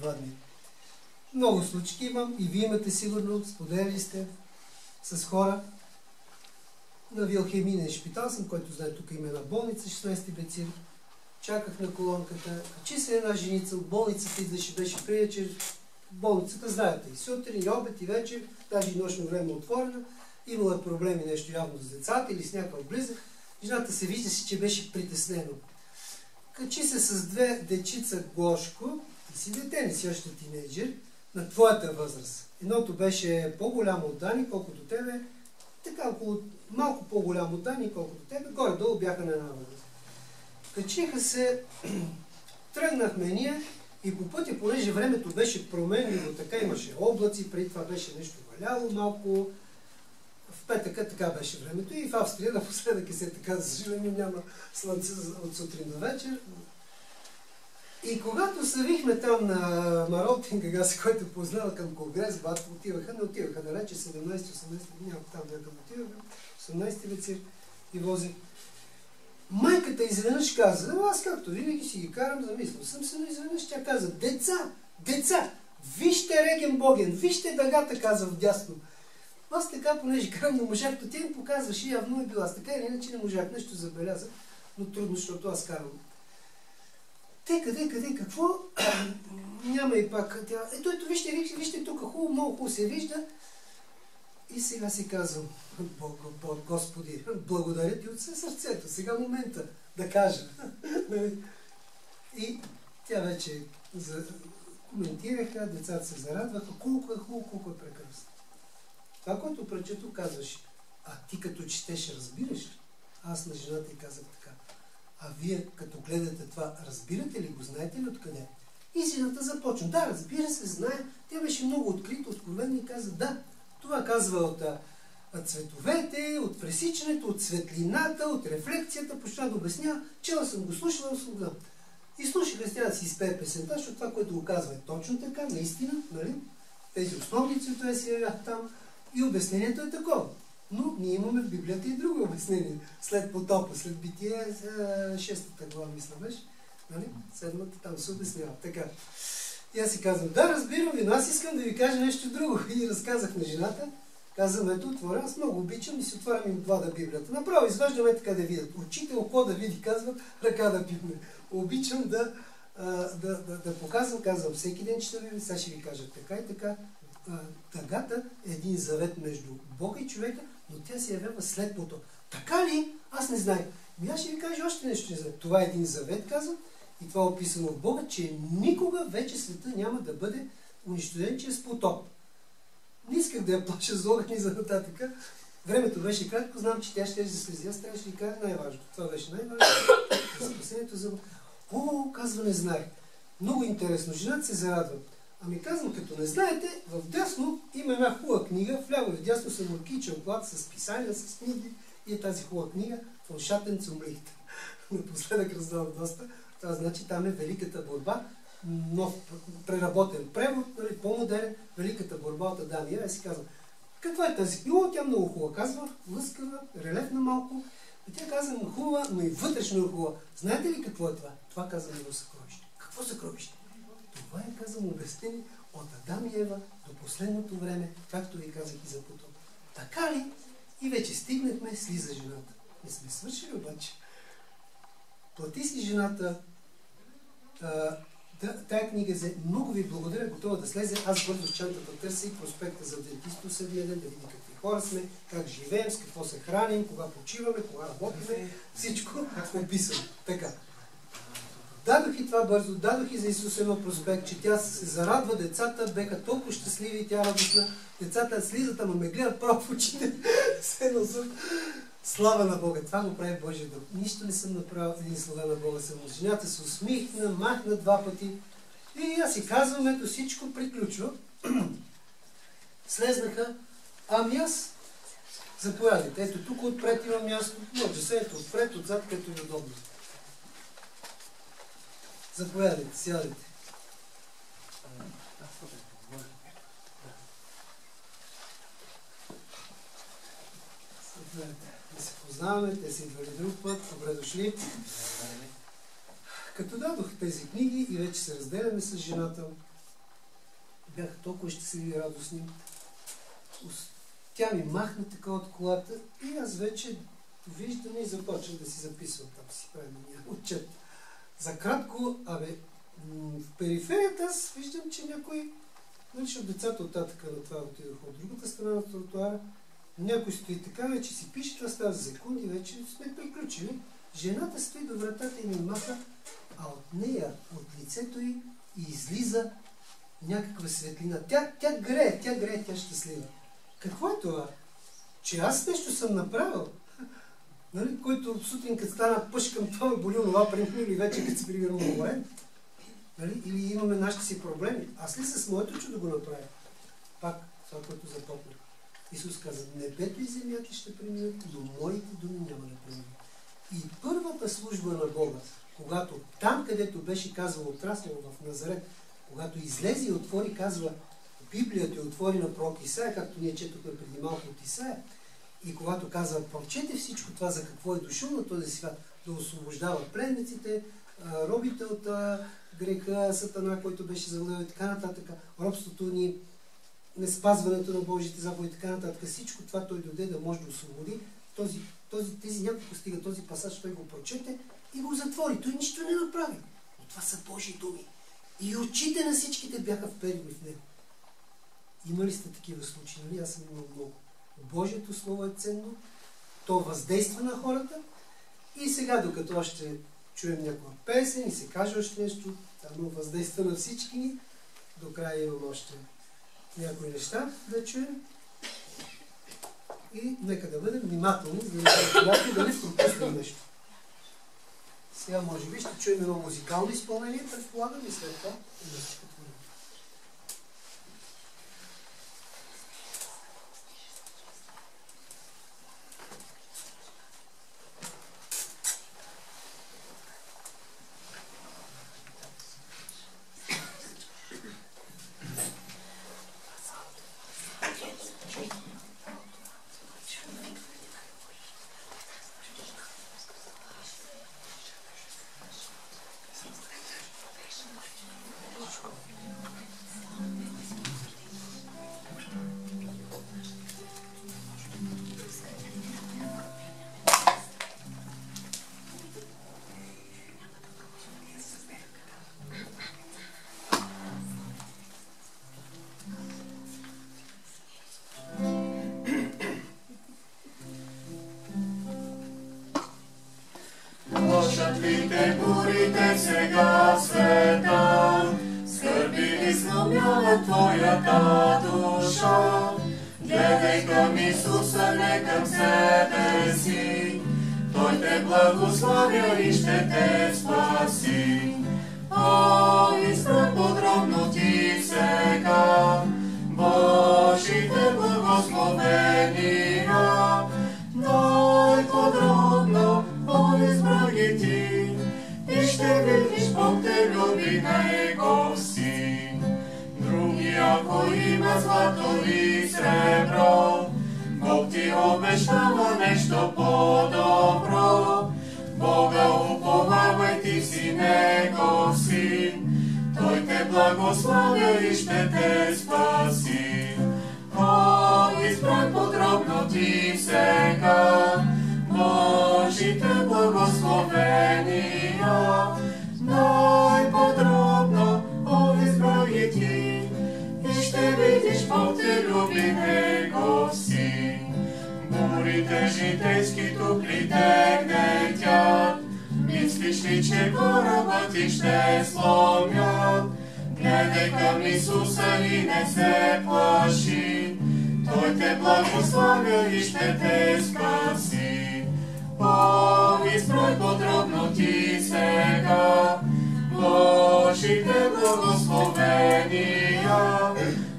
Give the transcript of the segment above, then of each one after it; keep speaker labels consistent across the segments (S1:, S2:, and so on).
S1: 2 дни. Много случаи имам и вие имате сигурно, споделили сте с хора. На Вилхелминен шпитал съм, който знае, тук има една болница, 16-ти Бецир. Чаках на колонката. Качи се една женица от болницата, идваше, беше прия, че болницата, знаете, и сутрин, и обед, и вечер, даже и нощно време отворена. Имала проблеми нещо явно с децата или с някакъв близък. Жената се виждаше, че беше притеснено. Качи се с 2 дечица Гошко, ти си дете, не си още тинейджер, на твоята възраст. Едното беше по-голямо от Дани, колкото тебе, така около малко по-голямо от Дани, колкото тебе, горе-долу бяха на една възраст. Качиха се, тръгнахме ние и по пътя, понеже времето беше променливо, така имаше облаци, преди това беше нещо валяло малко. В петъка така беше времето и в Австрия напоследък е се така, за съжаление няма слънце от сутрин до вечер. И когато съвихме там на Маротин Гагаси, който познава към конгрес, бат, отиваха, не отиваха далече, 17-18, няма там да отиваха, 18-ти Бецир и вози. Майката изведнъж каза, аз както винаги си ги карам, замислил съм се, но изведнъж тя каза, деца, вижте Регенбоген, вижте дъгата, каза вдясно. Аз така, понеже карам, не можах, то ти ми показваш и явно е била. Аз така или иначе не можах, нещо забелязах, но трудно, защото аз карам. Къде, какво? Няма и пак. Ето, вижте тук, хубаво, много хубаво се вижда. И сега си казвам, Господи, благодаря ти от все сърцето. Сега момента да кажа. И тя вече коментираха, децата се зарадваха, колко е хубаво, колко е прекрасно. Това, което прочето, казваш, а ти като четеш, разбираш ли? Аз на жената й казах така. А вие като гледате това, разбирате ли го? Знаете ли откъде? И жената започна. Да, разбира се, знае. Тя беше много открита, откровена и каза, да, това казва от цветовете, от пресичането, от светлината, от рефлекцията, почна да обяснява. Чела съм го, слушала съм го. И слушах с тя да си изпее песента, защото това, което го казва е точно така, наистина, нали? Тези основни цветове си явяват там и обяснението е такова. Но ние имаме в Библията и друго обяснение. След потопа, след Битие, 6-та глава, мисля беше, нали? 7-та там се обяснява. Така. И аз си казвам, да, разбирам ви, но аз искам да ви кажа нещо друго. И разказах на жената. Казвам, ето, отворя, аз много обичам и си отварям им двата Библията. Направо изваждаме така да видят. Очите, око да види, казвам, ръка да пипне. Обичам да показвам, казвам, всеки ден чета Библия, сега ще ви кажа така и така. Тъгата е един завет между Бога и човека, но тя се явява след потоп. Така ли? Аз не знам. Аз ще ви кажа още нещо. Това е един завет, казвам, и това е описано в Бога, че никога вече света няма да бъде унищожен чрез потоп. Не исках да я плаша за огън и за нататък. Времето беше кратко, знам, че тя ще слези. Аз трябваше да ви кажа най-важното. Това беше най-важното. За спасението за... О, казва, не знаех. Много интересно. Жената се зарадва. Ами казвам, като не знаете, в дясно има една хубава книга, вляво и в дясно са морки и челклад с писания, с книги и е тази хубава книга von Schatten zum Licht. Напоследък раздавам доста. Това значи там е Великата борба, нов преработен превод, нали, по-модерен, Великата борба от Адам и Ева. Си казвам, каква е тази книга? Тя много хубава. Казва, лъскава, релефна малко. И тя казва, хубава, но и вътрешно хубава. Знаете ли какво е това? Това казва него съкровище. Какво съкровище? Това е, казвам, обяснение от Адам и Ева до последното време, както ви казах и за потоп. Така ли? И вече стигнахме, слиза жената. Не сме свършили обаче. Плати си жената. Тая книга е много ви благодаря, готова да слезе. Аз бързо в чантата търся и проспекта за дентисто седмия ден, да видим какви хора сме, как живеем, с какво се храним, кога почиваме, кога работиме. Всичко описано. Така. Дадох и това бързо, дадох и за Исус едно проспект, че тя се зарадва, децата беха толкова щастливи и тя радостна. Децата слизат, ама ме гледат право в очите. Слава на Бога! Това го прави Божия дух. Нищо не съм направил, един слуга на Бога съм. Женята се усмихна, махна 2 пъти. И аз си казвам, ето всичко приключва. Слезнаха. Ами аз, заповядайте. Ето тук отпред има място. Може да се ето отпред, отзад, като е удобно. Заповядайте, сядайте. Да се познаваме, те са идвали друг път, добре дошли. Като дадох тези книги и вече се разделяме с жената, бяха толкова щастливи и радостни. Тя ми махна така от колата и аз вече виждам и започвам да си записвам. Там си правим отчет. За кратко, в периферията аз виждам, че някой, защото децата оттатъка на това отидоха от другата страна на тротуара, някой стои така, вече си пише, това става за секунди, вече сме приключили. Жената стои до вратата и ми маха, а от нея, от лицето й, излиза някаква светлина. Тя грее, тя щастлива. Какво е това? Че аз нещо съм направил. Нали? Който сутрин, като стана пъшкам, това ме боли, онова примерно, или вече като се примерно уморен. Нали? Или имаме нашите си проблеми. Аз ли с моето чудо го направя? Пак, това, което започнах. Исус каза, небето и земята ще преминат, но моите думи няма да преминат. И първата служба на Бога, когато там, където беше казал отраснал в Назарет, когато излезе и отвори, казва, Библията е отвори на пророк Исаия, както ние четохме преди малко от Исаия, и когато казва, прочете всичко това, за какво е дошъл на този свят, да освобождава пленниците, робите от греха, сатана, който беше завладел и така нататък, робството ни, неспазването на Божите заповеди и така нататък, всичко това той дойде да може да освободи. Тези няколко стига този пасаж, той го прочете и го затвори. Той нищо не направи. Но това са Божии думи. И очите на всичките бяха вперени в него. Има ли сте такива случаи? Нали? Аз съм имал много. Божието Слово е ценно, то въздейства на хората и сега, докато още чуем някаква песен и се каже още нещо, там въздейства на всички ни, до края имам още някои неща да чуем и нека да бъдем внимателни, за да не пропуснем нещо. Сега може би ще чуем едно музикално изпълнение, предполагам, и след това
S2: Плачат бурите сега света, скърби и сломява твоята душа. Гледай към Исуса, не към себе си, Той те благославя и ще те спаси. О, избрай подробно ти сега Божите благословения, най-подробно избрай ги ти и ще видиш Бог те люби Него си. Други, ако има злато и сребро, Бог ти обещава нещо по-добро. Бога уповавай, ти си Него син, Той те благославя и ще те спаси. О, избрай подробно ти сега Божите благословения, най-подробно избрай ти и ще видиш Бог те люби Него си. Бурите житейски топлите гнетят, мислиш ли, че корабът ти ще сломят? Гледай към Исуса и не се плаши, Той те благославя и ще те спаси. О, избрай подробно ти сега Божите благословения,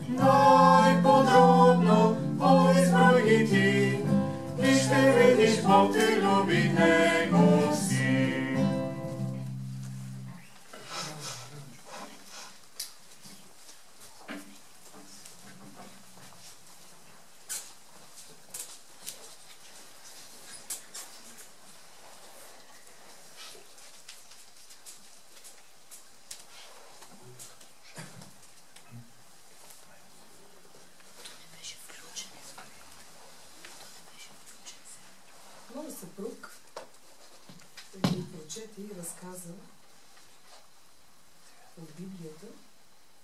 S2: най-подробно избрай ги ти и ще видиш Бог те люби Него си.
S3: историята и разказа от Библията,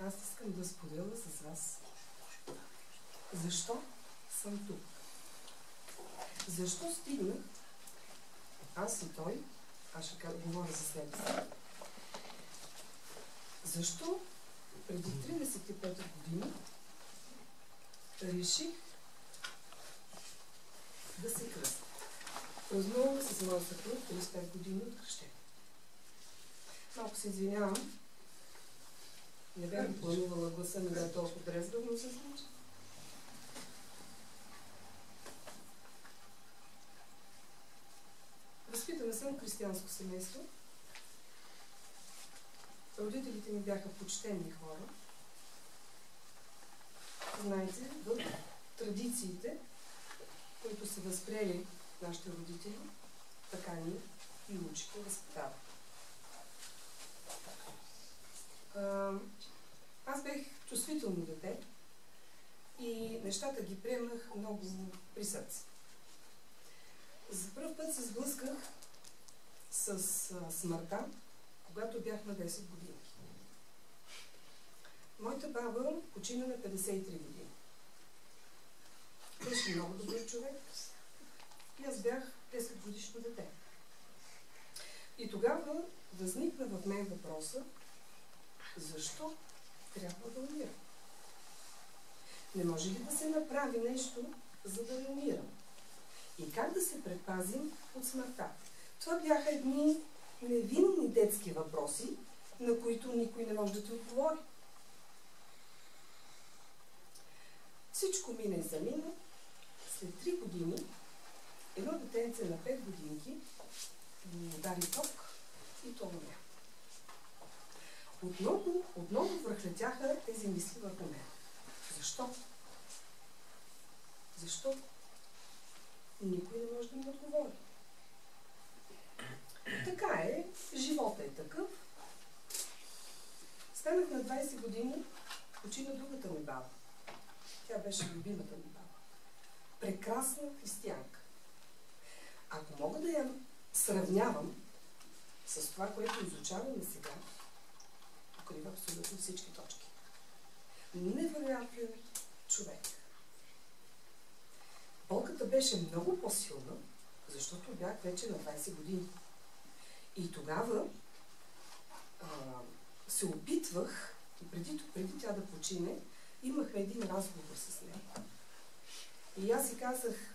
S3: аз искам да споделя с вас защо съм тук. Защо стигнах аз и той, аз ще говоря за себе си. Защо преди 35 години реших да се кръстя? Празнувам с моя съпруг 35 години от кръщение. Малко се извинявам. Не бях планувала гласа ми да е толкова дрезгав, но се случи. Възпитана съм в християнско семейство. Родителите ми бяха почтени хора. Знаете, в традициите, които са възприели нашите родители, така ни и учиха, възпитават. Аз бех чувствително дете и нещата ги приемах много при сърце. За първ път се сблъсках с смъртта, когато бях на 10 години. Моята баба почина на 53 години. Беше много добър човек и аз бях 10 годишно дете. И тогава възникна в мен въпроса, защо трябва да умирам? Не може ли да се направи нещо, за да не умирам? И как да се предпазим от смъртта? Това бяха едни невинни детски въпроси, на които никой не може да ти отговори. Всичко мина и замина. След 3 години едно детенце на 5 годинки му удари ток и то умря. Отново връхлетяха тези мисли върху мен. Защо? Защо? Никой не може да ми отговори. Така е, живота е такъв. Станах на 20 години, почина другата ми баба. Тя беше любимата ми баба. Прекрасна християнка. Ако мога да я сравнявам с това, което изучаваме сега, покрива абсолютно всички точки. Невероятен човек. Болката беше много по-силна, защото бях вече на 20 години. И тогава се опитвах, преди тя да почине, имахме един разговор с нея. И аз си казах,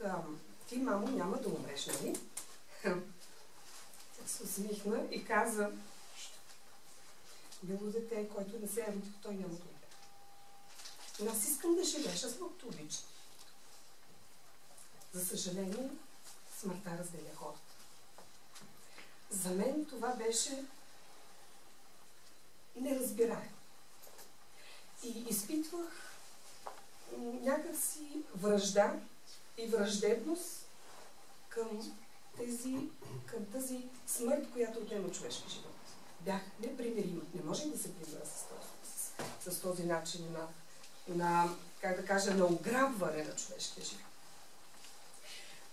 S3: ти, мамо, няма да умреш, нали? Тя се усмихна и каза, било дете, който не се е родил, той няма да умре. Но аз искам да живееш, аз много те обичам. За съжаление, смъртта разделя хората. За мен това беше неразбираемо. И изпитвах някакси вражда и враждебност към тази смърт, която отнема човешки живот. Бях непримирима. Не можех да се примиря с този начин на, как да кажа, на ограбване на човешкия живот.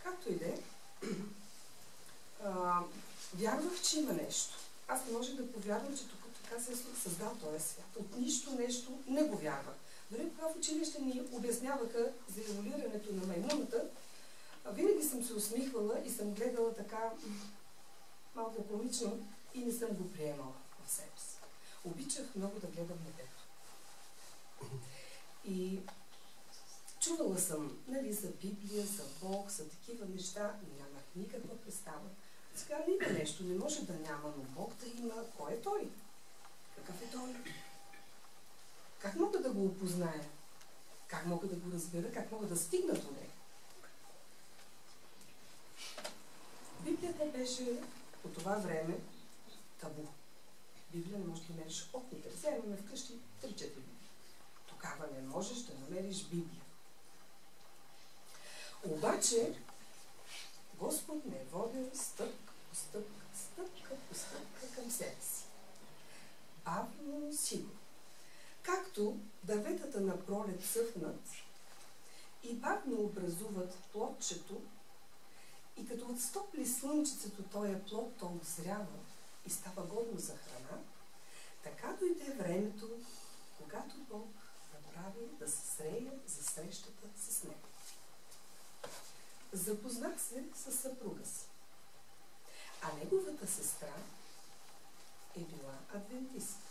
S3: Както и да е, вярвах, че има нещо. Аз не можех да повярвам, че тук така се е създал този свят. От нищо нещо не го вярвах. Дори когато в училище ни обясняваха за еволюирането на маймуната, винаги съм се усмихвала и съм гледала така малко комично и не съм го приемала в себе си. Обичах много да гледам небето. И чувала съм, нали, за Библия, за Бог, за такива неща, нямах никаква представа. Сега има нещо, не може да няма, но Бог да има. Кой е Той? Какъв е Той? Как мога да го опозная? Как мога да го разбера? Как мога да стигна до него? Библията беше по това време табу. Библия не можеш да намериш от никъде. Сега имаме вкъщи 3-4 Библии. Тогава не можеш да намериш Библия. Обаче Господ ме е водил стъпка по стъпка, стъпка по стъпка към себе си. Бавно, но сигурно. Както дърветата на пролет съхнат и бавно образуват плодчето, и като отстопли слънчицето този плод, то озрява и става годно за храна, така дойде времето, когато Бог направи да се срея за срещата с него. Запознах се с съпруга си, а неговата сестра е била адвентистка.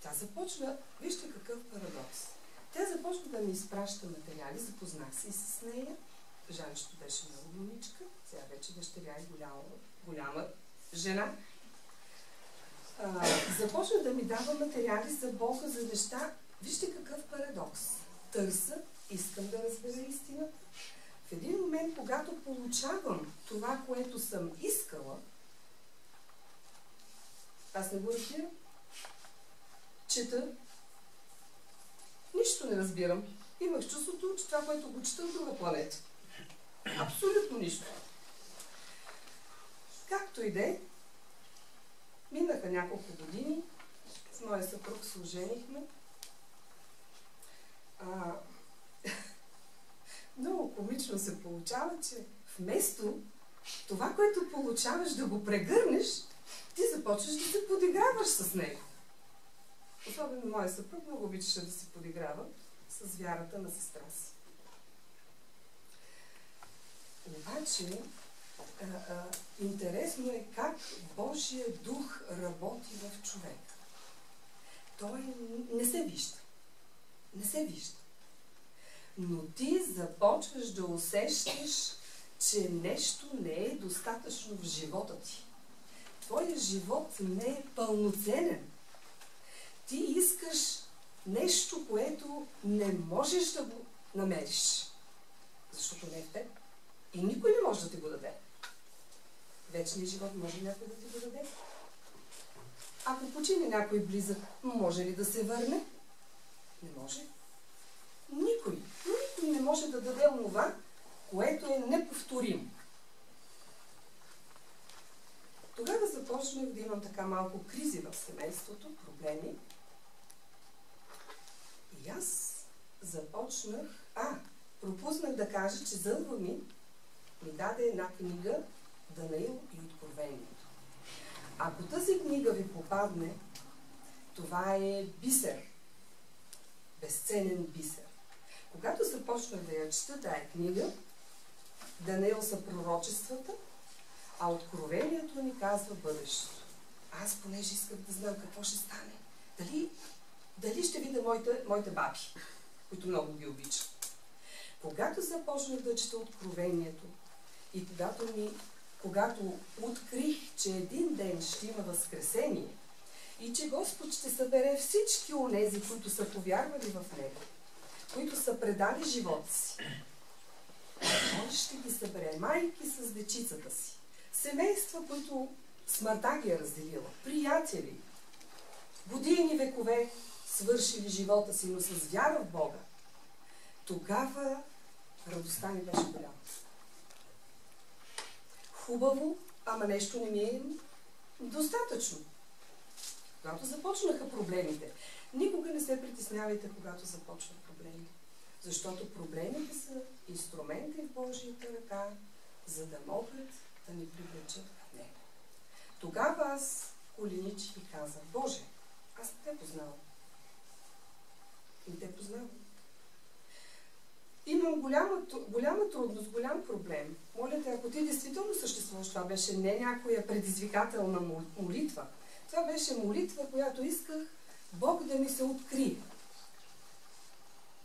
S3: Тя започва, вижте какъв парадокс. Тя започва да ми изпраща материали, запознах се и с нея. Жанчето беше много момичка, сега вече дъщеря е голяма жена. Започна да ми дава материали за Бога, за неща. Вижте какъв парадокс. Търся, искам да разбера истината. В един момент, когато получавам това, което съм искала, аз не го разбирам. Чета. Нищо не разбирам. Имах чувството, че това, което го чета, в друга планета. Абсолютно нищо. Както и де, минаха няколко години, с моя съпруг се оженихме. Много комично се получава, че вместо това, което получаваш да го прегърнеш, ти започваш да се подиграваш с него. Особено моя съпруг много обичаше да се подиграва с вярата на сестра си. Обаче, интересно е как Божия дух работи в човека. Той не се вижда. Не се вижда. Но ти започваш да усещаш, че нещо не е достатъчно в живота ти. Твоя живот не е пълноценен. Ти искаш нещо, което не можеш да го намериш. Защото не е в теб. И никой не може да ти го даде. Вечният живот може някой да ти го даде. Ако почине някой близък, може ли да се върне? Не може. Никой не може да даде онова, което е неповторимо. Тогава започнах да имам така малко кризи в семейството, проблеми. И аз започнах... пропуснах да кажа, че зълва ми даде една книга Данаил и Откровението. Ако тази книга ви попадне, това е бисер. Безценен бисер. Когато започнах да я чета тая книга, Данаил са пророчествата, а Откровението ни казва бъдещето. Аз понеже исках да знам какво ще стане. Дали ще видя моите баби, които много ги обичам. Когато започнах да чета Откровението и когато открих, че един ден ще има възкресение и че Господ ще събере всички онези, които са повярвали в Него, които са предали живота си, Той ще ги събере, майки с дечицата си, семейства, които смъртта ги е разделила, приятели, години, векове, свършили живота си, но с вяра в Бога. Тогава радостта ми беше голяма. Хубаво, ама нещо не ми е достатъчно. Когато започнаха проблемите, никога не се притеснявайте, когато започват проблеми. Защото проблемите са инструменти в Божията ръка, за да могат да ни привлечат в Него. Тогава аз коленичих и казах: Боже, аз не те познавам. Не те познавам. Имам голяма трудност, голям проблем. Моля те, ако ти действително съществуваш, това беше не някоя предизвикателна молитва. Това беше молитва, която исках Бог да ми се открие.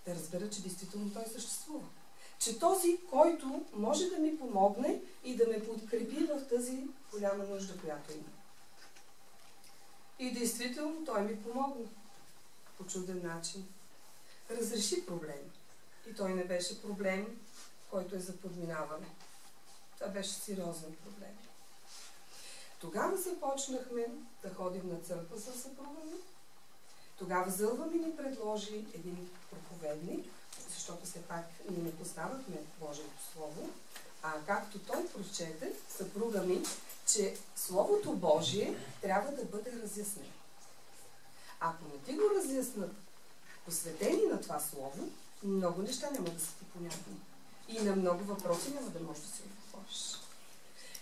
S3: Да разбера, че действително Той съществува. Че този, който може да ми помогне и да ме подкрепи в тази голяма нужда, която има. И действително Той ми помогна. По чуден начин. Разреши проблема. И той не беше проблем, който е за подминаване. Това беше сериозен проблем. Тогава започнахме да ходим на църква със съпруга ми. Тогава зълва ми ни предложи един проповедник, защото все пак ние не познавахме Божието Слово, а както той прочете, съпруга ми, че Словото Божие трябва да бъде разяснено. Ако не ти го разяснат посветени на това Слово, много неща няма да са ти понятни. И на много въпроси няма да можеш да си отговориш.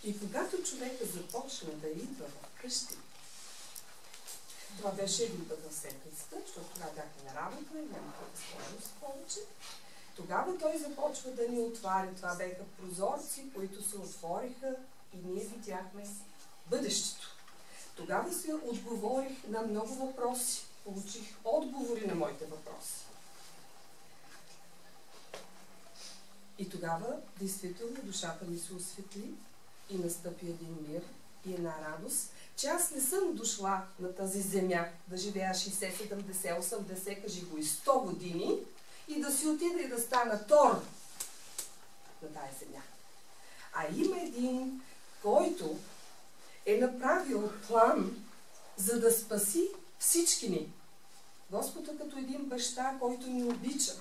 S3: И когато човека започна да идва в къщи, това беше един път в седмицата, защото тогава бяхме на работа и нямаше възможност повече. Тогава той започва да ни отваря. Това бяха прозорци, които се отвориха и ние видяхме бъдещето. Тогава си отговорих на много въпроси. Получих отговори на моите въпроси. И тогава, действително, душата ми се осветли и настъпи един мир и една радост, че аз не съм дошла на тази земя да живея 60, 70, 80, кажи го и 100 години и да си отида и да стана тор на тази земя. А има един, който е направил план, за да спаси всички ни. Господ е като един баща, който ни обича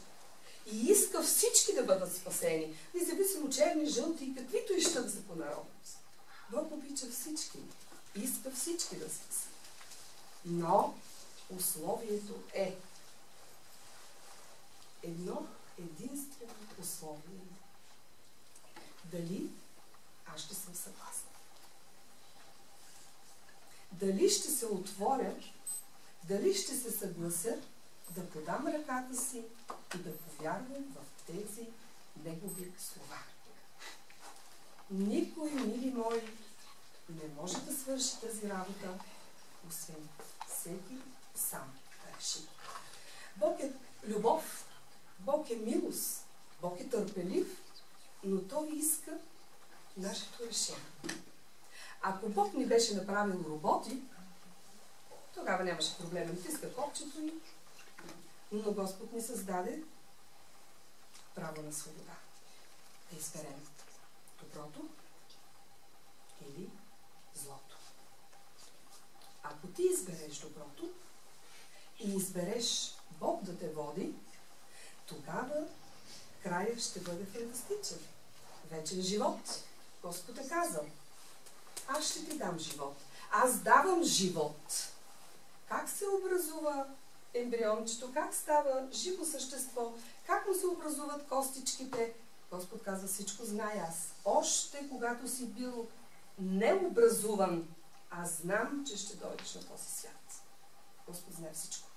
S3: и иска всички да бъдат спасени. Независимо черни, жълти, каквито и ще да са по народност. Бог обича всички. Иска всички да спаси. Но условието е едно единствено условие. Дали аз ще съм съгласна? Дали ще се отворя, дали ще се съглася да подам ръката си и да повярвам в тези негови слова. Никой, мили мои, не може да свърши тази работа, освен всеки сам да реши. Бог е любов, Бог е милост, Бог е търпелив, но Той иска нашето решение. Ако Бог ни беше направил роботи, тогава нямаше проблем. Натиска копчето ни, но Господ ни създаде право на свобода. Да изберем доброто или злото. Ако ти избереш доброто и избереш Бог да те води, тогава края ще бъде фантастичен. Вечен живот. Господ е казал: аз ще ти дам живот. Аз давам живот. Как се образува ембриончето? Как става живо същество? Как му се образуват костичките? Господ казва: всичко знае аз. Още когато си бил необразуван, аз знам, че ще дойдеш на този свят. Господ знае всичко.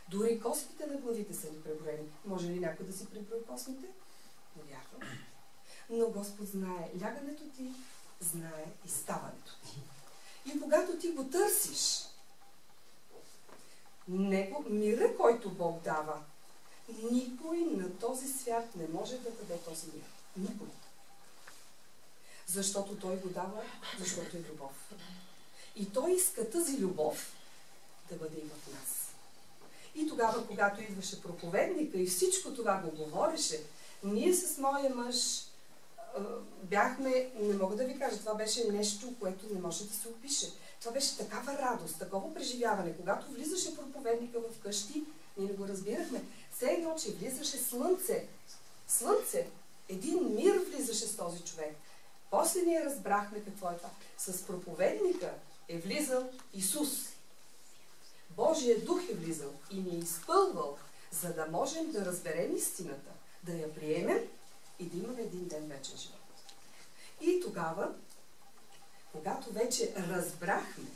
S3: Дори костите на главите са ни преброени. Може ли някой да си преброи костите? Не вярвам. Но Господ знае лягането ти, знае и ставането ти. И когато ти го търсиш, мира, който Бог дава, никой на този свят не може да даде този мир. Никой. Защото Той го дава, защото е любов. И Той иска тази любов да бъде и в нас. И тогава, когато идваше проповедника и всичко това го говореше, ние с моя мъж бяхме, не мога да ви кажа, това беше нещо, което не може да се опише. Това беше такава радост, такова преживяване. Когато влизаше проповедника в къщи, ние не го разбирахме. Все едно, че влизаше слънце. Слънце. Един мир влизаше с този човек. После ние разбрахме какво е това. С проповедника е влизал Исус. Божия дух е влизал и ни е изпълвал, за да можем да разберем истината, да я приемем и да имаме един ден вечен живот. И тогава, когато вече разбрахме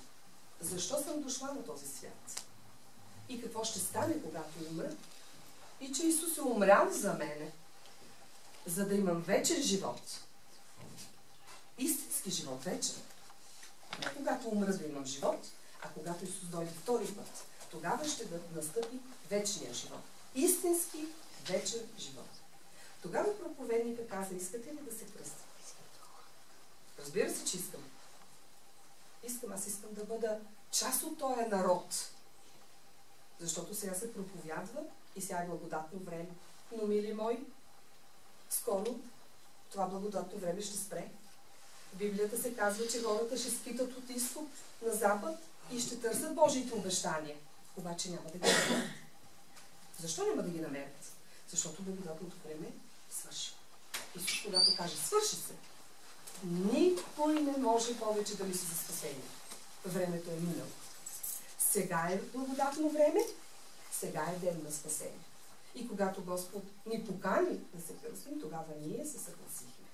S3: защо съм дошла на този свят и какво ще стане, когато умра, и че Исус е умрял за мене, за да имам вечен живот, истински живот, вечен. Когато умра, да имам живот, а когато Исус дойде втори път, тогава ще настъпи вечния живот. Истински вечен живот. Тогава проповедника каза: искате ли да се кръстите? Разбира се, че искам. Аз искам да бъда част от този народ. Защото сега се проповядва и сега е благодатно време. Но, мили мои, скоро това благодатно време ще спре. В Библията се казва, че хората ще скитат от изход на запад и ще търсят Божиите обещания. Обаче няма да ги намерят. Защо няма да ги намерят? Защото благодатното време свърши. Исус, когато каже: свърши се, никой не може повече да мисли за спасение. Времето е минало. Сега е благодатно време, сега е ден на спасение. И когато Господ ни покани да се кръстим, тогава ние се съгласихме.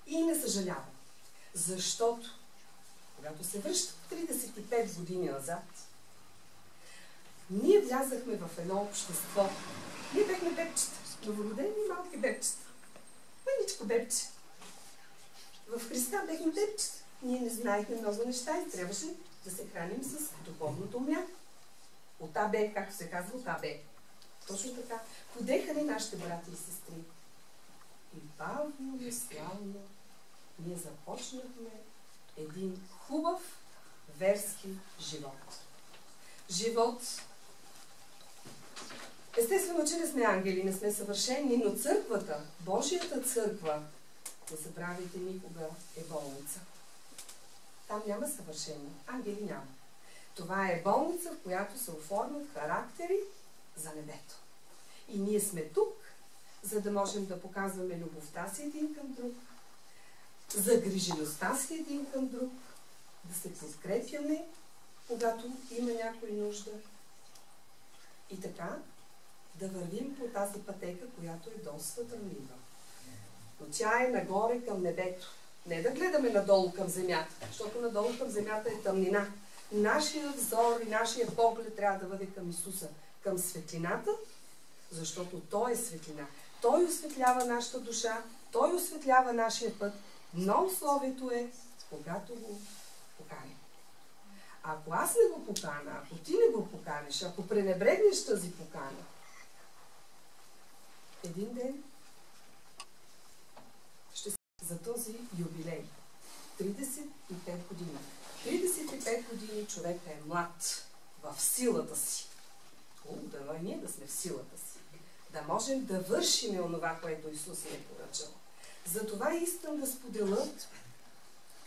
S3: И не съжалявам. Защото, когато се връщат 35 години назад, ние влязахме в едно общество. Ние бехме бебчета, новородени малки бебчета. Мъничко бебче. В Христа бехме бебчета. Ние не знаехме много неща и трябваше да се храним с духовното мляко. От АБ, както се казва, от АБ. Точно така. Подеха ни нашите брати и сестри. И бавно и славно ние започнахме един хубав верски живот. Живот. Естествено, че не сме ангели, не сме съвършени, но църквата, Божията църква, не забравяйте никога, е болница. Там няма съвършени, ангели няма. Това е болница, в която се оформят характери за небето. И ние сме тук, за да можем да показваме любовта си един към друг, загрижеността си един към друг, да се подкрепяме, когато има някой нужда. И така да вървим по тази пътека, която е доста трънлива. Но тя е нагоре към небето. Не да гледаме надолу към земята, защото надолу към земята е тъмнина. Нашия взор и нашия поглед трябва да бъде към Исуса, към светлината, защото Той е светлина. Той осветлява нашата душа, Той осветлява нашия път, но условието е, когато го поканим. Ако аз не го покана, ако ти не го поканиш, ако пренебрегнеш тази покана, един ден ще се за този юбилей. 35 години. 35 години човек е млад в силата си. Дано и ние да сме в силата си. Да можем да вършим онова, което Исус ни е поръчал. Затова искам да споделя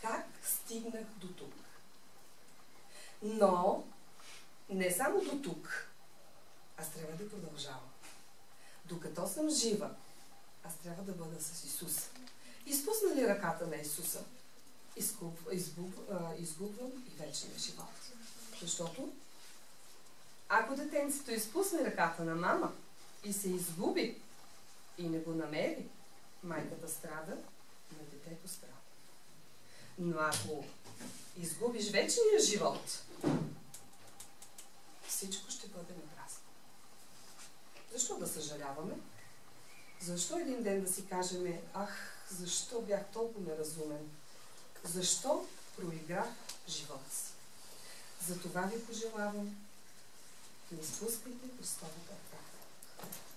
S3: как стигнах до тук. Но не само до тук. Аз трябва да продължавам. Докато съм жива, аз трябва да бъда с Исус. Изпусна ли ръката на Исуса, изгубвам и вечния живот. Защото ако детенцето изпусне ръката на мама и се изгуби и не го намери, майката страда, на детето страда. Но ако изгубиш вечния живот, всичко ще бъде напразно. Защо да съжаляваме? Защо един ден да си кажем, ах, защо бях толкова неразумен? Защо проиграх живота си? Затова ви пожелавам, не изпускайте Христовата ръка.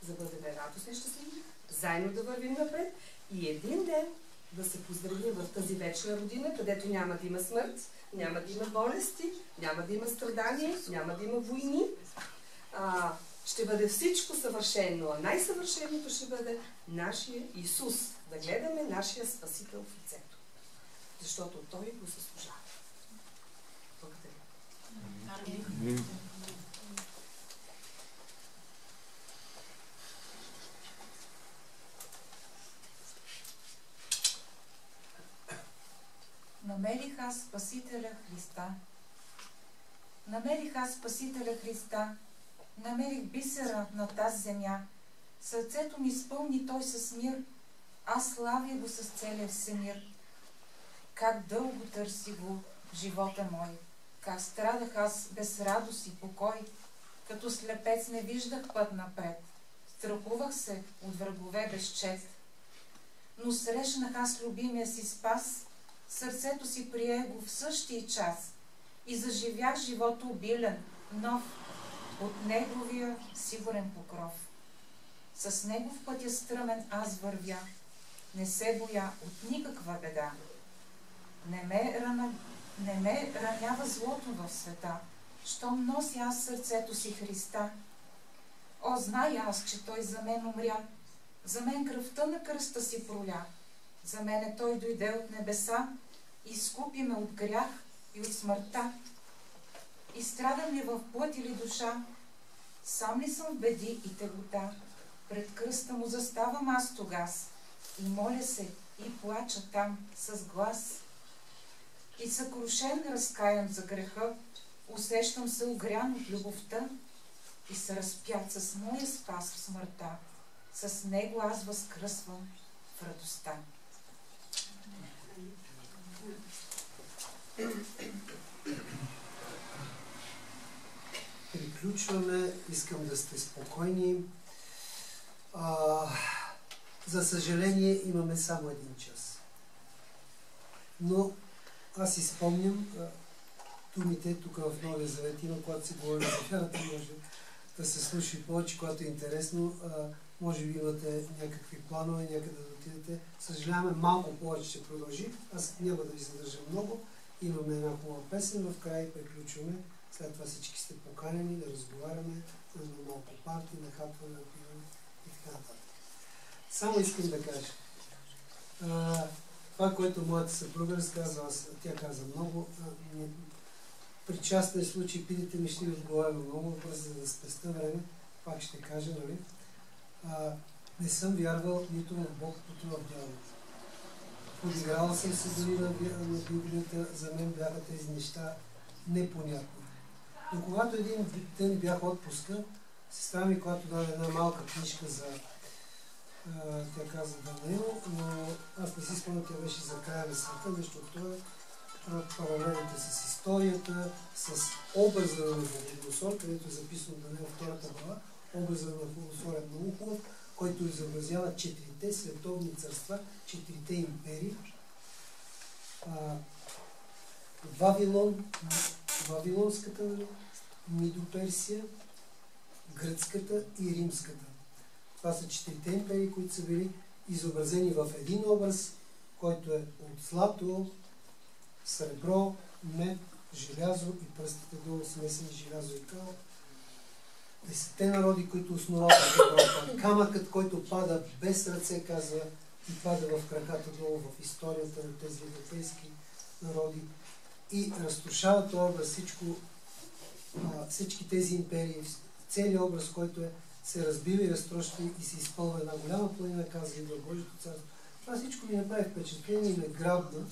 S3: За да бъдем радостни и щастливи, заедно да вървим напред и един ден да се поздравим в тази вечна родина, където няма да има смърт, няма да има болести, няма да има страдания, няма да има войни. Ще бъде всичко съвършено, а най-съвършеното ще бъде нашия Исус. Да гледаме нашия Спасител в лицето. Защото Той го заслужава. Благодаря.
S4: Намерих аз Спасителя Христа. Намерих аз Спасителя Христа. Намерих бисера на тази земя. Сърцето ми изпълни той с мир. Аз славя го с целия всемир. Как дълго търси го в живота мой. Как страдах аз без радост и покой. Като слепец не виждах път напред. Страхувах се от врагове безчет. Но срещнах аз любимия си спас. Сърцето си прие го в същия час. И заживях живота обилен, нов, от неговия сигурен покров. С него в пътя стръмен аз вървя. Не се боя от никаква беда. Не ме ранява злото в света, щом носи аз сърцето си Христа. О, знай аз, че Той за мен умря, за мен кръвта на кръста си проля. За мене Той дойде от небеса, изкупи ме от грях и от смъртта. И страдам ли в плът или душа, сам ли съм в беди и тегота, пред кръста му заставам аз тогас и моля се и плача там с глас. И съкрушен, разкаян за греха, усещам се огрян от любовта и се разпят с моя спас в смъртта. С него аз възкръсвам в радостта.
S1: Приключваме. Искам да сте спокойни. За съжаление имаме само 1 час. Но аз си спомням думите тук в Новия Завет има, когато се говори за вярата, може да се слуша повече, когато е интересно. Може би имате някакви планове, някъде да отидете. Съжаляваме, малко повече ще продължи. Аз няма да ви задържам много. Имаме една хубава песен, в края приключваме. След това всички сте поканени да разговаряме на малко парти, на хапване, на пиване и така нататък. Само искам да кажа. Това, което моята съпруга разказва, тя каза много. При частни случаи, питайте ми, ще ви отговарям много бързо, за да спеста време. Пак ще кажа, нали? Не съм вярвал нито в Бог, нито в дяволите. Подиграла съм се дори на Библията, за мен бяха тези неща непонятни. Но когато един ден бях отпуска, сестра ми, когато даде една малка книжка за тя каза Данаил, но аз не си спомням, тя беше за края на света, нещо от това, паралелите с историята, с образа на Навуходоносор, където е записано Данаил втората глава, образа на Навуходоносор е много хубав, който изобразява 4-те световни царства, 4-те империи. Вавилонската, Мидоперсия, Гръцката и Римската. Това са 4-те империи, които са били изобразени в един образ, който е от злато, сребро, мед, желязо и пръстите долу смесени желязо и кал. 10-те народи, които основават Европа. Камъкът, който пада без ръце, казва, и пада в краката долу в историята на тези европейски народи. И разрушава този образ, всички тези империи, целият образ, който се разбива и разтрощва и се изпълва една голяма планина, казва идва Божието царство. Това всичко ми направи впечатление и ме грабна.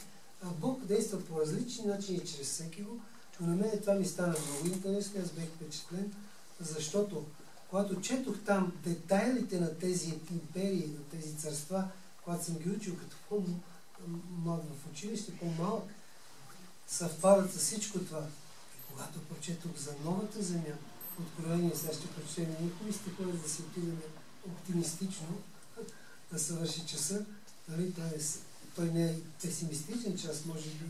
S1: Бог действа по различни начини чрез всеки го, но на мен това ми стана много интересно, аз бях впечатлен, защото когато четох там детайлите на тези империи, на тези царства, когато съм ги учил като по-млад в училище, по-малък, съвпадат с всичко това. И когато прочетох за новата земя, Откровение, сега ще прочетем никой стихове, за да си отидем оптимистично, да съвърши часа. Нали, той не е песимистичен час, може би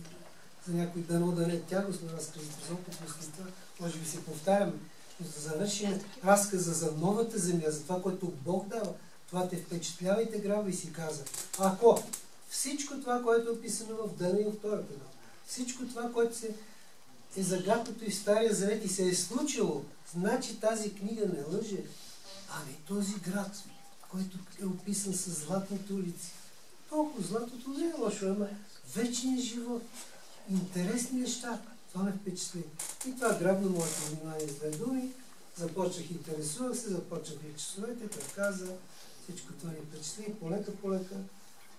S1: за някой дано да не е тягостно разказ за опитността, може би се повтаряме. Но да завършим разказа за новата земя, за това, което Бог дава, това те впечатлява и те грабва и си каза. Ако всичко това, което е описано в Данаил втората глава, всичко това, което е загатнато и в Стария Завет и се е случило, значи тази книга не лъже. Ами този град, който е описан с златните улици. Толкова златото не е лошо, ама вечният живот, интересни неща. Това ме впечатли. И това грабна моето внимание с 2 думи. Започнах, интересувах се, започнах и часовете, преказа, всичко това ни впечатли. Полека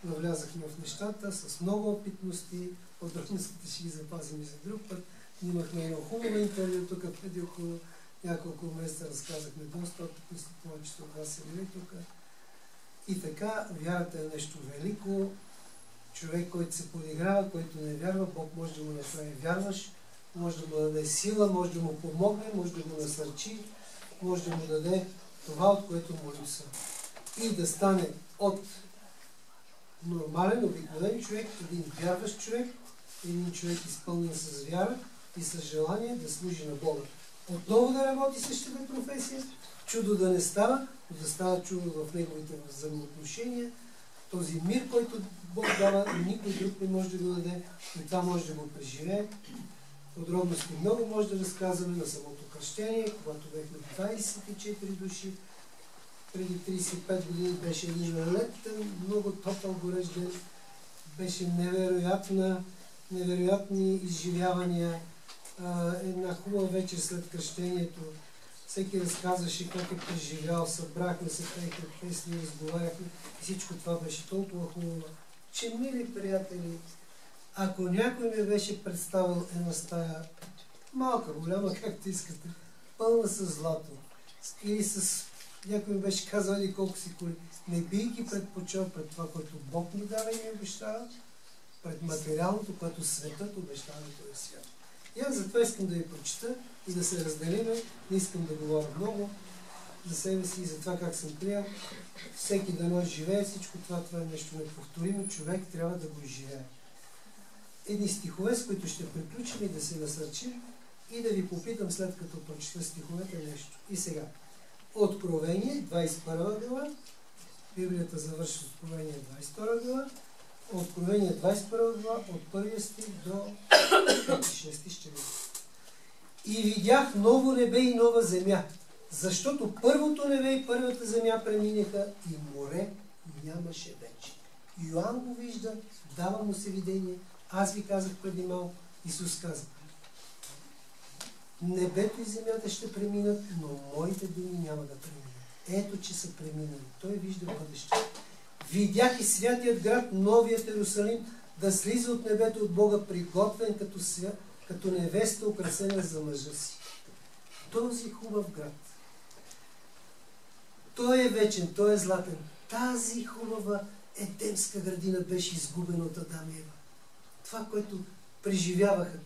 S1: навлязахме в нещата с много опитности. Подробностите ще ги запазим и за друг път. Имахме едно хубаво интервю тук преди около няколко месеца, разказахме доста опитности, повечето от вас са били тук. И така, вярата е нещо велико. Човек, който се подиграва, който не вярва, Бог може да му направи вярваш, може да му даде сила, може да му помогне, може да му насърчи, може да му даде това, от което му липсва. И да стане от нормален, обикновен човек, един вярващ човек, един човек изпълнен с вяра и с желание да служи на Бога. Отново да работи същата професия, чудо да не става, но да става чудо в неговите взаимоотношения. Този мир, който Бог дава, никой друг не може да го даде и това може да го преживее. Подробности много може да разказваме на самото кръщение, когато бяхме 24 души. Преди 35 години беше един летен, много топъл горещ ден. Беше невероятни изживявания. Една хубава вечер след кръщението. Всеки разказваше как е преживял, събрахме се, пеехме песни, разговаряхме. И всичко това беше толкова хубаво. Че, мили приятели, ако някой ми беше представил една стая, малка, голяма, както искате, пълна с злато, или с някой ми беше казал и колко си коли, не би ги предпочел пред това, което Бог ми дава и ми обещава, пред материалното, което светът обещава на този свят. И аз затова искам да ви прочита и да се разделиме. Не искам да говоря много за себе си и за това как съм приел. Всеки дано живее всичко това. Това е нещо неповторимо. Човек трябва да го изживее. Едни стихове, с които ще приключим и да се насърчим и да ви попитам след като прочита стиховете нещо. И сега. Откровение, 21 глава. Библията завърши с Откровение 22 глава. Откровение 21 глава, от първия стих до 6 ще видим. И видях ново небе и нова земя, защото първото небе и първата земя преминаха и море нямаше вече. Йоан го вижда, дава му се видение. Аз ви казах преди малко, Исус каза: небето и земята ще преминат, но моите думи няма да преминат. Ето, че са преминали. Той вижда бъдеще. Видях и святият град, новият Йерусалим, да слиза от небето от Бога, приготвен като невеста, украсена за мъжа си. Този хубав град. Той е вечен, той е златен. Тази хубава едемска градина беше изгубена от Адам и Ева. Това, което преживяваха,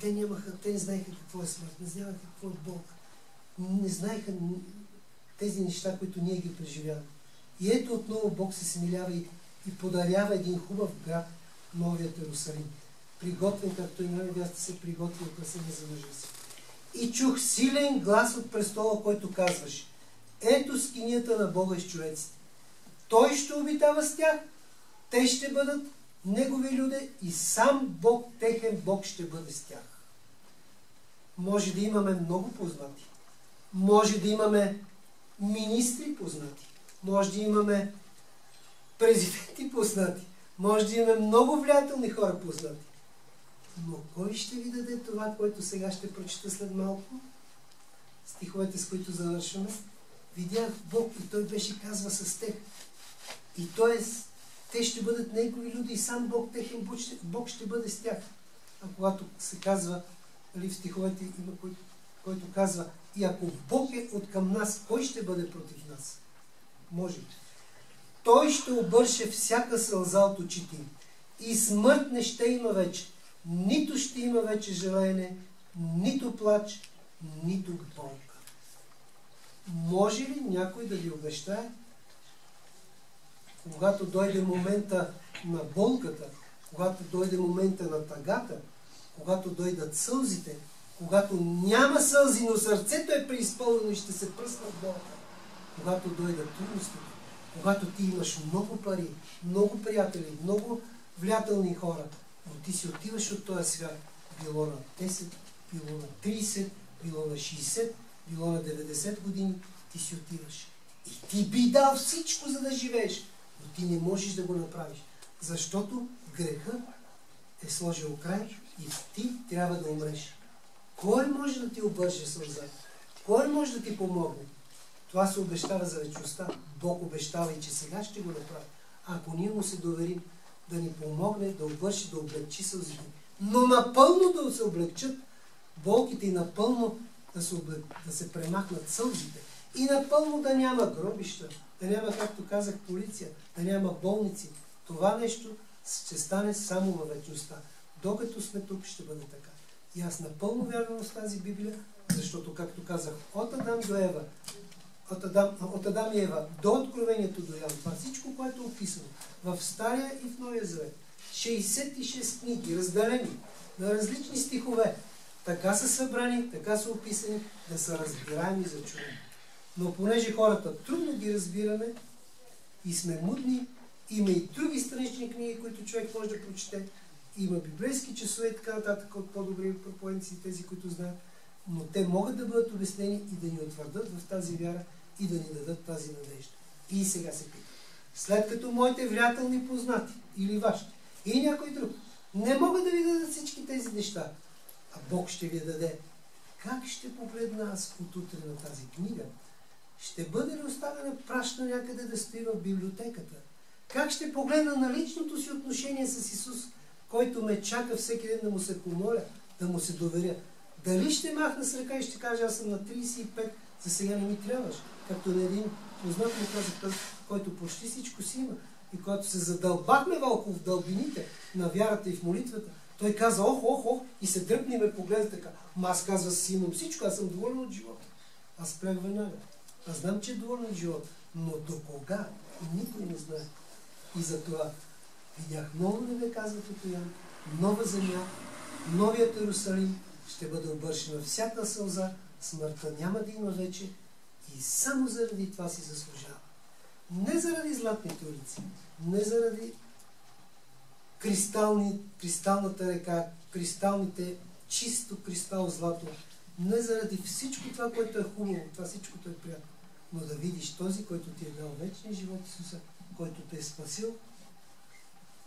S1: те не знаеха какво е смърт, не знаеха какво е болка. Не знаеха тези неща, които ние ги преживяваме. И ето отново Бог се смилява и подарява един хубав град, новият Йерусалим. Приготвен, както и невеста се приготви украсена за мъжа си. И чух силен глас от престола, който казваше: ето скинията на Бога с човеците. Той ще обитава с тях, те ще бъдат негови люди и сам Бог, техен Бог, ще бъде с тях. Може да имаме много познати. Може да имаме министри познати. Може да имаме президенти познати. Може да имаме много влиятелни хора познати. Но кой ще ви даде това, което сега ще прочита след малко? Стиховете, с които завършваме. Видях Бог и Той беше казва с тех. И т.е. те ще бъдат негови люди и сам Бог, техен Бог ще бъде с тях. А когато се казва, в стиховете има който казва: и ако Бог е от към нас, кой ще бъде против нас? Може. Той ще обърше всяка сълза от очите им. И смърт не ще има вече. Нито ще има вече желаене, нито плач, нито болка. Може ли някой да ви обещае, когато дойде момента на болката, когато дойде момента на тъгата, когато дойдат сълзите, когато няма сълзи, но сърцето е преизпълнено и ще се пръсна в болка, когато дойдат трудностите, когато ти имаш много пари, много приятели, много влиятелни хора, но ти си отиваш от този свят, било на 10, било на 30, било на 60, било на 90 години, ти си отиваш. И ти би дал всичко, за да живееш, но ти не можеш да го направиш, защото грехът е сложил край и ти трябва да умреш. Кой може да ти обърже сълза? Кой може да ти помогне? Това се обещава за вечността. Бог обещава и че сега ще го направи. Ако ние му се доверим да ни помогне, да обърши, да облегчи сълзите, но напълно да се облегчат болките и напълно да се премахнат сълзите и напълно да няма гробища, да няма, както казах, полиция, да няма болници. Това нещо ще стане само във вечността. Докато сме тук, ще бъде така. И аз напълно вярвам в тази Библия, защото, както казах, от Адам до Ева, от Адам и Ева до Откровението до Йоан, това всичко, което е описано в Стария и в Новия Завет, 66 книги, разделени на различни стихове, така са събрани, така са описани, да са разбираеми за човек. Но понеже хората трудно ги разбираме и сме мудни, има и други странични книги, които човек може да прочете, има библейски часове и така нататък от по-добри проповедници, тези, които знаят, но те могат да бъдат обяснени и да ни утвърдат в тази вяра и да ни дадат тази надежда. И сега се питам: след като моите влиятелни познати или вашите и някой друг не могат да ви дадат всички тези неща, а Бог ще ви даде, как ще погледна аз от утре на тази книга? Ще бъде ли оставена прашна някъде да стои в библиотеката? Как ще погледна на личното си отношение с Исус, който ме чака всеки ден да му се помоля, да му се доверя? Дали ще махна с ръка и ще кажа: аз съм на 35, за сега не ми трябваш? Както на един познат ми казах, който почти всичко си има. И когато се задълбахме вълко в дълбините на вярата и в молитвата, той каза, ох, и се дръпни ме погледа така. Аз казва, си имам всичко, аз съм доволен от живота. Аз спрях веднага. Аз знам, че е доволен от живота, но до кога? Никой не знае. И затова видях ново небе, казва Ян, нова земя, новият Иерусалим ще бъде обършена всяка сълза, смъртта няма да има вече и само заради това си заслужава. Не заради златните улици, не заради кристалната река, кристалните, чисто кристал злато, не заради всичко това, което е хубаво, това всичкото е приятно, но да видиш този, който ти е дал вечния живот, Исуса, който те е спасил,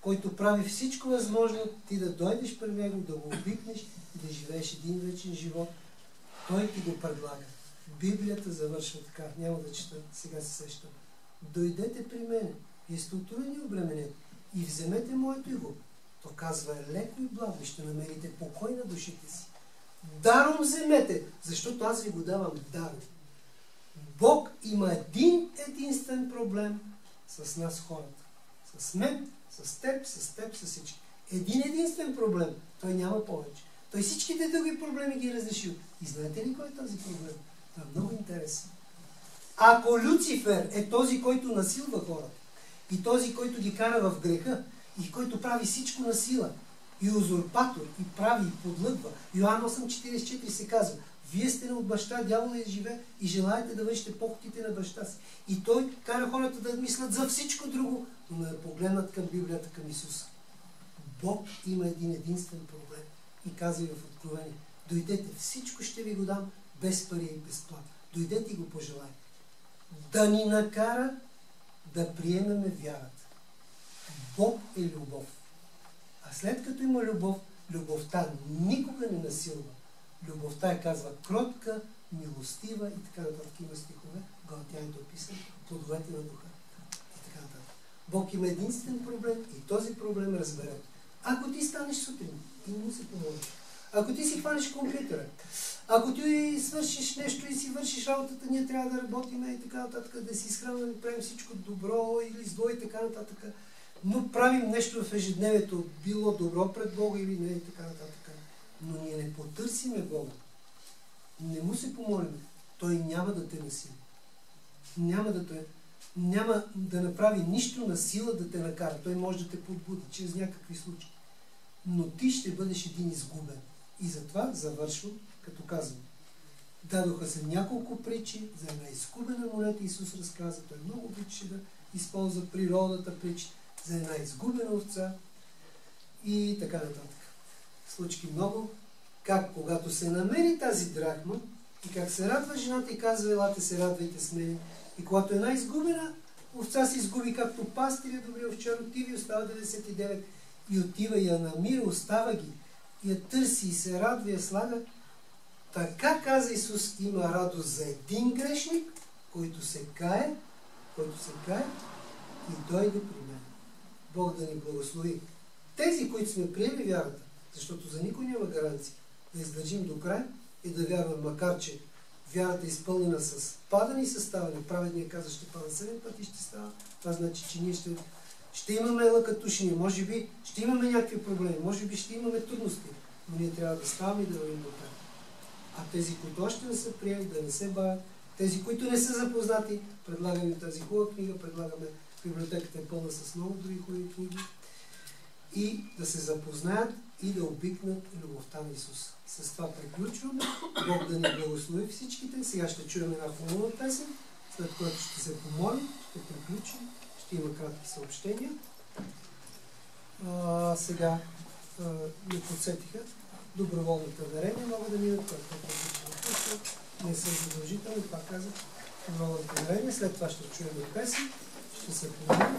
S1: който прави всичко възможно ти да дойдеш при него, да го обикнеш и да живееш един вечен живот. Той ти го предлага. Библията завършва така, няма да чета, сега се сещам. Дойдете при мене, вие сте отровени и обременени, и вземете моето иго. То казва леко и благо, и ще намерите покой на душите си. Даром вземете, защото аз ви го давам даром. Бог има един единствен проблем с нас хората. С мен, с теб, с всички. Един единствен проблем. Той няма повече. Той всичките други проблеми ги е разрешил. И знаете ли кой е този проблем? Това е много интересно. Ако Люцифер е този, който насилва хората, и този, който ги кара в греха, и който прави всичко на сила, и узурпатор, и прави, и подлъгва. Йоан 8:44 се казва, вие сте от баща, дявола е живе и желаете да вършите похотите на баща си. И той кара хората да мислят за всичко друго, но да погледнат към Библията, към Исуса. Бог има един единствен проблем. И казва в Откровение, дойдете, всичко ще ви го дам, без пари и безплатно. Дойдете и го пожелайте. Да ни накара да приемеме вярата. Бог е любов. А след като има любов, любовта никога не насилва. Любовта е, казва, кротка, милостива и така нататък. Има стихове, Галатяните описани, плодовете на духа и така нататък. Бог има единствен проблем и този проблем разбере. Ако ти станеш сутрин и му се помолиш, ако ти си хванеш компютъра, ако ти свършиш нещо и си вършиш работата, ние трябва да работим и така нататък, да си изхранваме, правим всичко добро или зло и така нататък, но правим нещо в ежедневието, било добро пред Бога или не и така нататък. Но ние не потърсиме Бога. Не му се помолим. Той няма да те насили. Няма да направи нищо на сила да те накара. Той може да те подбуди чрез някакви случаи. Но ти ще бъдеш един изгубен. И затова завършвам, като казвам. Дадоха се няколко притчи за една изгубена монета. Исус разказа. Той много обичаше да използва природата притчи за една изгубена овца и така нататък. Случки много. Как когато се намери тази драхма и как се радва жената и казва, елате се радвайте с мен. И когато една изгубена овца се изгуби, както пастиря добри овчар отива и остава 99 и отива и я намира, остава ги и я търси и се радва и я слага. Така, каза Исус, има радост за един грешник, който се кае и дойде при мен. Бог да ни благослови. Тези, които сме приели вярата, защото за никой няма гаранция да издържим до край и да вярвам, макар че вярата е изпълнена с падане и съставане. Праведният каза, ще пада 7 пъти и ще става. Това значи, че ние ще имаме лъкатушения, може би ще имаме някакви проблеми, може би ще имаме трудности, но ние трябва да ставаме и да вървим до край. А тези, които още не са приели, да не се бавят, тези, които не са запознати, предлагаме тази хубава книга, предлагаме, библиотеката е пълна с много други хубави книги, и да се запознаят и да обикнат любовта на Исус. С това приключваме. Бог да ни благослови всичките. Сега ще чуем една хубава песен, след което ще се помолим, ще приключим, ще има кратки съобщения. Сега не подсетиха доброволните дарения, могат да минат, не са задължителни, пак казах, доброволните дарения. След това ще чуем песен, ще се помолим.